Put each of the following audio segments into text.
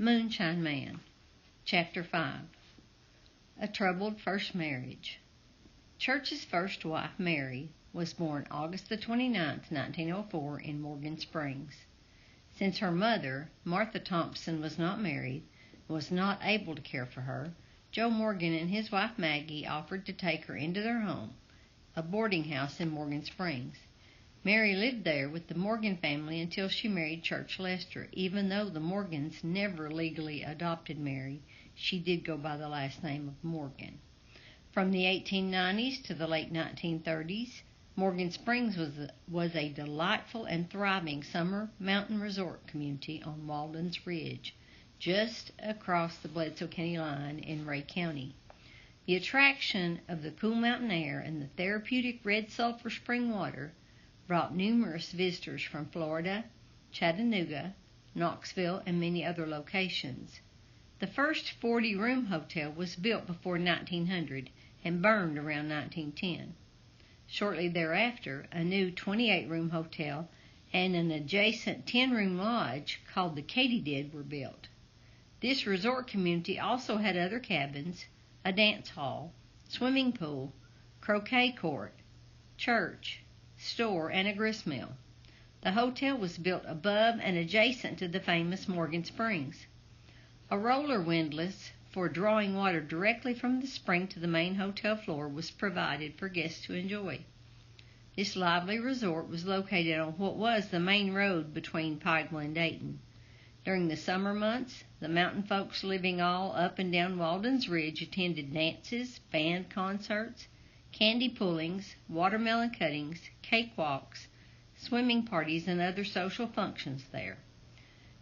Moonshine Man, Chapter 5. A Troubled First Marriage. Church's first wife, Mary, was born August the 29th, 1904, in Morgan Springs. Since her mother, Martha Thompson, was not married and was not able to care for her, Joe Morgan and his wife Maggie offered to take her into their home, a boarding house in Morgan Springs. Mary lived there with the Morgan family until she married Church Lester. Even though the Morgans never legally adopted Mary, she did go by the last name of Morgan. From the 1890s to the late 1930s, Morgan Springs was a delightful and thriving summer mountain resort community on Walden's Ridge, just across the Bledsoe County line in Ray County. The attraction of the cool mountain air and the therapeutic red sulfur spring water brought numerous visitors from Florida, Chattanooga, Knoxville, and many other locations. The first 40-room hotel was built before 1900 and burned around 1910. Shortly thereafter, a new 28-room hotel and an adjacent 10-room lodge called the Katydid were built. This resort community also had other cabins, a dance hall, swimming pool, croquet court, church, store, and a gristmill. The hotel was built above and adjacent to the famous Morgan Springs. A roller windlass for drawing water directly from the spring to the main hotel floor was provided for guests to enjoy. This lively resort was located on what was the main road between Pikeville and Dayton. During the summer months, the mountain folks living all up and down Walden's Ridge attended dances, band concerts, candy pullings, watermelon cuttings, cakewalks, swimming parties, and other social functions there.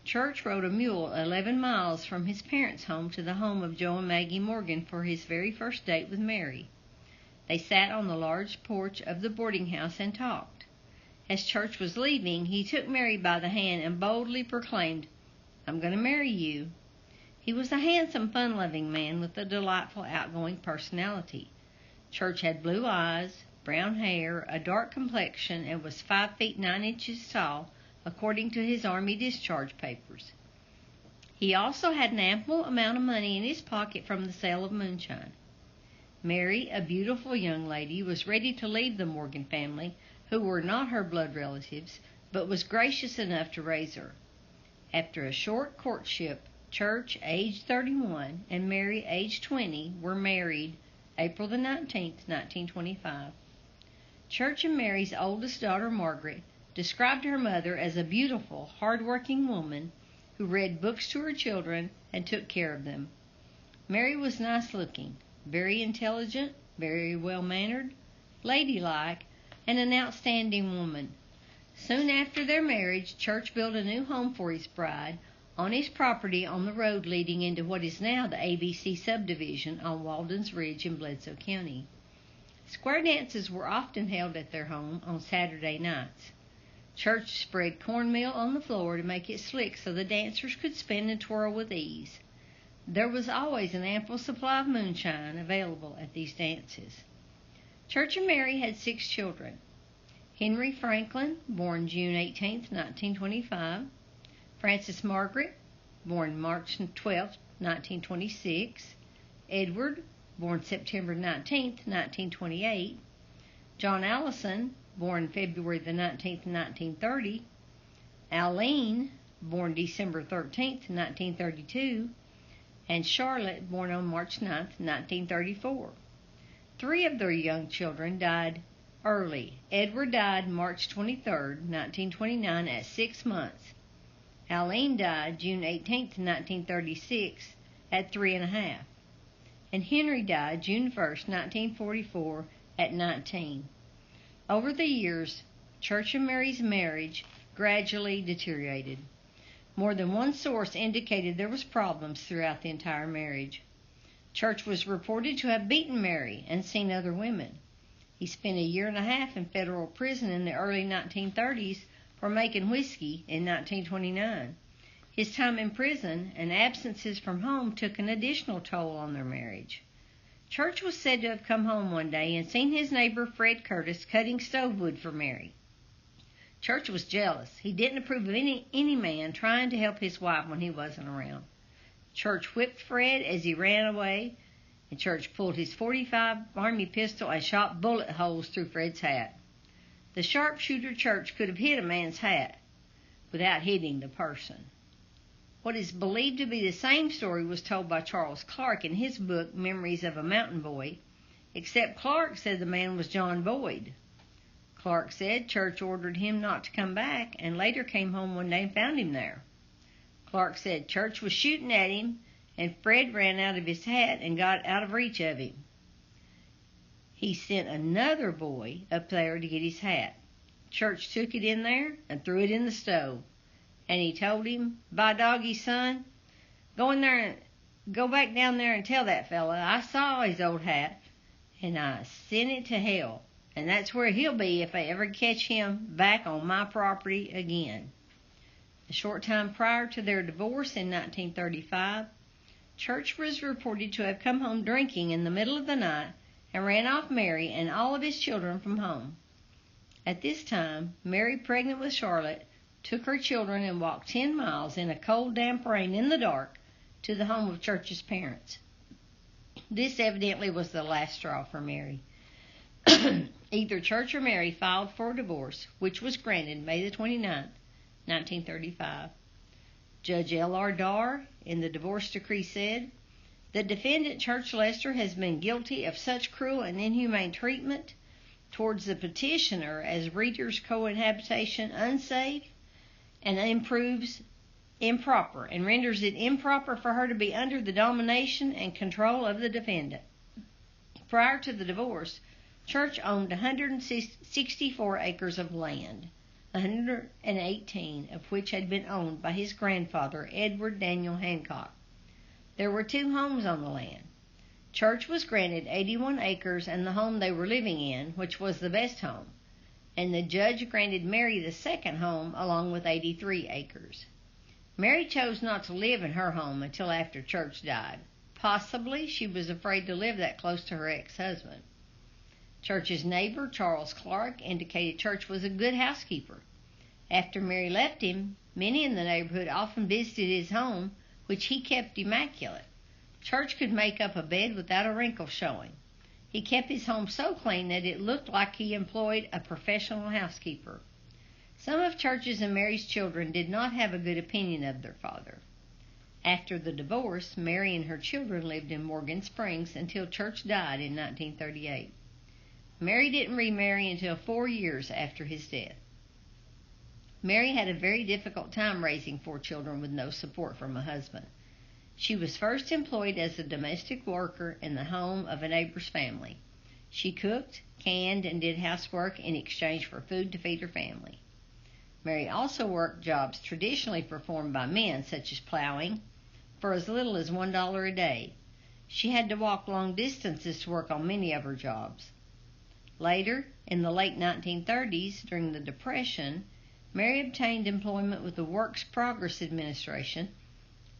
Church rode a mule 11 miles from his parents' home to the home of Joe and Maggie Morgan for his very first date with Mary. They sat on the large porch of the boarding house and talked. As Church was leaving, he took Mary by the hand and boldly proclaimed, "I'm going to marry you." He was a handsome, fun-loving man with a delightful, outgoing personality. Church had blue eyes, brown hair, a dark complexion, and was 5 feet 9 inches tall, according to his Army discharge papers. He also had an ample amount of money in his pocket from the sale of moonshine. Mary, a beautiful young lady, was ready to leave the Morgan family, who were not her blood relatives, but was gracious enough to raise her. After a short courtship, Church, aged 31, and Mary, aged 20, were married April the 19th, 1925. Church and Mary's oldest daughter, Margaret, described her mother as a beautiful, hard-working woman who read books to her children and took care of them. Mary was nice-looking, very intelligent, very well-mannered, ladylike, and an outstanding woman. Soon after their marriage, Church built a new home for his bride on his property on the road leading into what is now the ABC subdivision on Walden's Ridge in Bledsoe County. Square dances were often held at their home on Saturday nights. Church spread cornmeal on the floor to make it slick so the dancers could spin and twirl with ease. There was always an ample supply of moonshine available at these dances. Church and Mary had 6 children. Henry Franklin, born June 18, 1925. Frances Margaret, born March 12, 1926. Edward, born September 19, 1928. John Allison, born February the 19th, 1930. Aline, born December 13, 1932. And Charlotte, born on March 9, 1934. 3 of their young children died early. Edward died March 23, 1929, at 6 months. Aline died June 18, 1936, at 3.5. And Henry died June 1, 1944, at 19. Over the years, Church and Mary's marriage gradually deteriorated. More than one source indicated there was problems throughout the entire marriage. Church was reported to have beaten Mary and seen other women. He spent a year and a half in federal prison in the early 1930s for making whiskey in 1929. His time in prison and absences from home took an additional toll on their marriage. Church was said to have come home one day and seen his neighbor Fred Curtis cutting stove wood for Mary. Church was jealous. He didn't approve of any man trying to help his wife when he wasn't around. Church whipped Fred as he ran away, and Church pulled his .45 Army pistol and shot bullet holes through Fred's hat. The sharpshooter Church could have hit a man's hat without hitting the person. What is believed to be the same story was told by Charles Clark in his book, Memories of a Mountain Boy, except Clark said the man was John Boyd. Clark said Church ordered him not to come back and later came home one day and found him there. Clark said Church was shooting at him and Fred ran out of his hat and got out of reach of him. He sent another boy up there to get his hat. Church took it in there and threw it in the stove. And he told him, "By doggy, son, go back down there and tell that fella I saw his old hat and I sent it to hell. And that's where he'll be if I ever catch him back on my property again." A short time prior to their divorce in 1935, Church was reported to have come home drinking in the middle of the night and ran off Mary and all of his children from home. At this time, Mary, pregnant with Charlotte, took her children and walked 10 miles in a cold, damp rain in the dark to the home of Church's parents. This evidently was the last straw for Mary. Either Church or Mary filed for divorce, which was granted May the 29th, 1935. Judge L.R. Darr, in the divorce decree, said, "The defendant, Church Lester, has been guilty of such cruel and inhumane treatment towards the petitioner as renders cohabitation unsafe and renders it improper for her to be under the domination and control of the defendant." Prior to the divorce, Church owned 164 acres of land, 118 of which had been owned by his grandfather, Edward Daniel Hancock. There were 2 homes on the land. Church was granted 81 acres and the home they were living in, which was the best home, and the judge granted Mary the second home along with 83 acres. Mary chose not to live in her home until after Church died. Possibly she was afraid to live that close to her ex-husband. Church's neighbor, Charles Clark, indicated Church was a good housekeeper. After Mary left him, many in the neighborhood often visited his home, which he kept immaculate. Church could make up a bed without a wrinkle showing. He kept his home so clean that it looked like he employed a professional housekeeper. Some of Church's and Mary's children did not have a good opinion of their father. After the divorce, Mary and her children lived in Morgan Springs until Church died in 1938. Mary didn't remarry until 4 years after his death. Mary had a very difficult time raising 4 children with no support from a husband. She was first employed as a domestic worker in the home of a neighbor's family. She cooked, canned, and did housework in exchange for food to feed her family. Mary also worked jobs traditionally performed by men, such as plowing, for as little as $1 a day. She had to walk long distances to work on many of her jobs. Later, in the late 1930s, during the Depression, Mary obtained employment with the Works Progress Administration,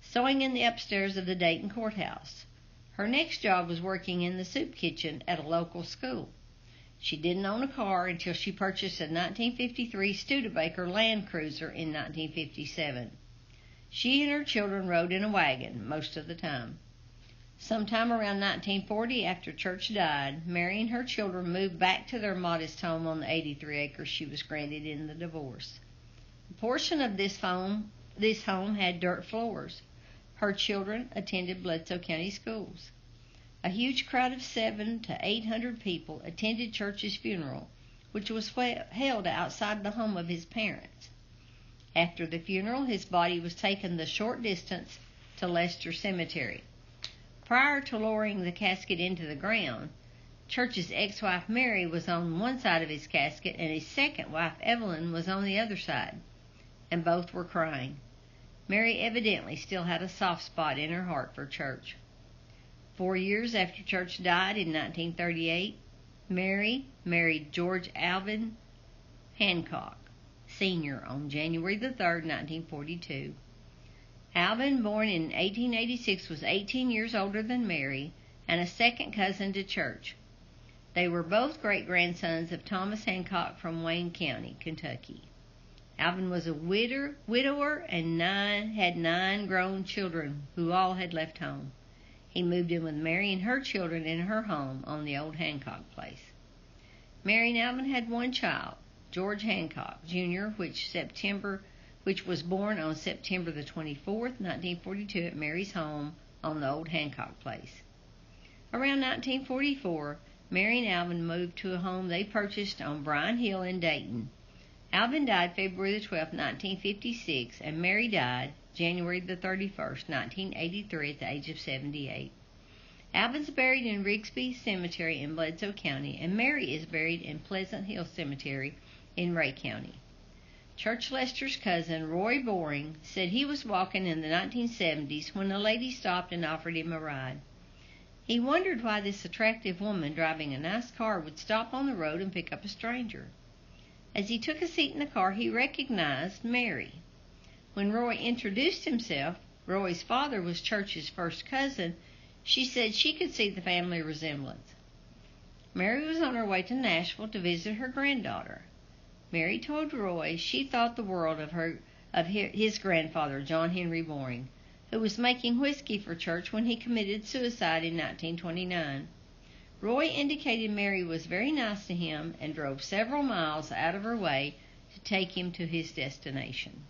sewing in the upstairs of the Dayton Courthouse. Her next job was working in the soup kitchen at a local school. She didn't own a car until she purchased a 1953 Studebaker Land Cruiser in 1957. She and her children rode in a wagon most of the time. Sometime around 1940, after Church died, Mary and her children moved back to their modest home on the 83 acres she was granted in the divorce. A portion of this home had dirt floors. Her children attended Bledsoe County schools. A huge crowd of 700 to 800 people attended Church's funeral, which was held outside the home of his parents. After the funeral, his body was taken the short distance to Lester Cemetery. Prior to lowering the casket into the ground, Church's ex-wife Mary was on one side of his casket and his second wife Evelyn was on the other side, and both were crying. Mary evidently still had a soft spot in her heart for Church. 4 years after Church died in 1938, Mary married George Alvin Hancock, Sr. on January the 3rd, 1942. Alvin, born in 1886, was 18 years older than Mary and a second cousin to Church. They were both great-grandsons of Thomas Hancock from Wayne County, Kentucky. Alvin was a widower and had 9 grown children who all had left home. He moved in with Mary and her children in her home on the old Hancock place. Mary and Alvin had one child, George Hancock, Jr., which was born on September the 24th, 1942 at Mary's home on the old Hancock place. Around 1944, Mary and Alvin moved to a home they purchased on Bryan Hill in Dayton. Alvin died February the 12th, 1956, and Mary died January the 31st, 1983 at the age of 78. Alvin's buried in Rigsby Cemetery in Bledsoe County, and Mary is buried in Pleasant Hill Cemetery in Ray County. Church Lester's cousin, Roy Boring, said he was walking in the 1970s when a lady stopped and offered him a ride. He wondered why this attractive woman driving a nice car would stop on the road and pick up a stranger. As he took a seat in the car, he recognized Mary. When Roy introduced himself, Roy's father was Church's first cousin, she said she could see the family resemblance. Mary was on her way to Nashville to visit her granddaughter. Mary told Roy she thought the world of his grandfather, John Henry Boring, who was making whiskey for Church when he committed suicide in 1929. Roy indicated Mary was very nice to him and drove several miles out of her way to take him to his destination.